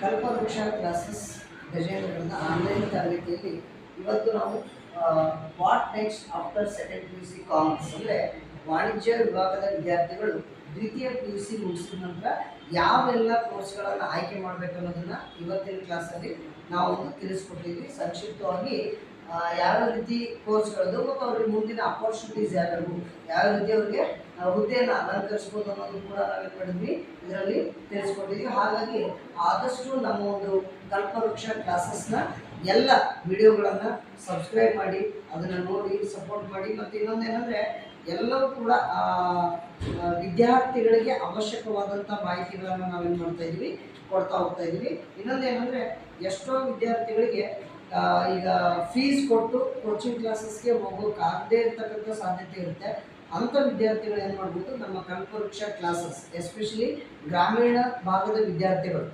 ಕಲ್ಪವೃಕ್ಷ classes ಗಜೇಂದ್ರಗಢದ online ತರಗತಿಯಲ್ಲಿ ಇವತ್ತು ನಾವು what next after second P U C commerce ಅಂದರೆ ವಾಣಿಜ್ಯ ವಿಭಾಗದ ವಿದ್ಯಾರ್ಥಿಗಳು ದ್ವಿತೀಯ ಪಿ ಯು ಸಿ ಮುಗಿಸಿದ ನಂತರ ಯಾವೆಲ್ಲ ಕೋರ್ಸ್ಗಳನ್ನು ಆಯ್ಕೆ ಮಾಡಬೇಕು ಅನ್ನೋದನ್ನು ಇವತ್ತಿನ ಕ್ಲಾಸಲ್ಲಿ ನಾವು ತಿಳಿಸ್ಕೊಟ್ಟಿದ್ವಿ. ಸಂಕ್ಷಿಪ್ತವಾಗಿ ಯಾವ ರೀತಿ ಕೋರ್ಸ್ಗಳದ್ದು ಮತ್ತು ಅವ್ರಿಗೆ ಮುಂದಿನ ಅಪರ್ಚುನಿಟೀಸ್ ಯಾವ್ಯಾವು, ಯಾವ ರೀತಿ ಅವ್ರಿಗೆ ಹುದ್ದೆಯನ್ನು ಅಲಂಕರಿಸ್ಬೋದು ಅನ್ನೋದು ಕೂಡ ನಾವೇನು ಮಾಡಿದ್ವಿ ಇದರಲ್ಲಿ ತಿಳಿಸ್ಕೊಟ್ಟಿದ್ವಿ. ಹಾಗಾಗಿ ಆದಷ್ಟು ನಮ್ಮ ಒಂದು ಕಲ್ಪವೃಕ್ಷ ಕ್ಲಾಸಸ್ನ ಎಲ್ಲ ವಿಡಿಯೋಗಳನ್ನು ಸಬ್ಸ್ಕ್ರೈಬ್ ಮಾಡಿ ಅದನ್ನು ನೋಡಿ ಸಪೋರ್ಟ್ ಮಾಡಿ. ಮತ್ತು ಇನ್ನೊಂದೇನೆಂದರೆ ಎಲ್ಲವೂ ಕೂಡ ವಿದ್ಯಾರ್ಥಿಗಳಿಗೆ ಅವಶ್ಯಕವಾದಂಥ ಮಾಹಿತಿಗಳನ್ನು ನಾವೇನು ಮಾಡ್ತಾ ಇದ್ದೀವಿ ಕೊಡ್ತಾ ಹೋಗ್ತಾ ಇದ್ದೀವಿ. ಇನ್ನೊಂದೇನೆಂದರೆ ಎಷ್ಟೋ ವಿದ್ಯಾರ್ಥಿಗಳಿಗೆ ಈಗ ಫೀಸ್ ಕೊಟ್ಟು ಕೋಚಿಂಗ್ ಕ್ಲಾಸಸ್ಗೆ ಹೋಗೋಕ್ಕಾಗದೇ ಇರ್ತಕ್ಕಂಥ ಸಾಧ್ಯತೆ ಇರುತ್ತೆ. ಅಂಥ ವಿದ್ಯಾರ್ಥಿಗಳು ಏನು ಮಾಡ್ಬೋದು, ನಮ್ಮ ಕಲ್ಪವೃಕ್ಷ ಕ್ಲಾಸಸ್ ಎಸ್ಪೆಷಲಿ ಗ್ರಾಮೀಣ ಭಾಗದ ವಿದ್ಯಾರ್ಥಿಗಳು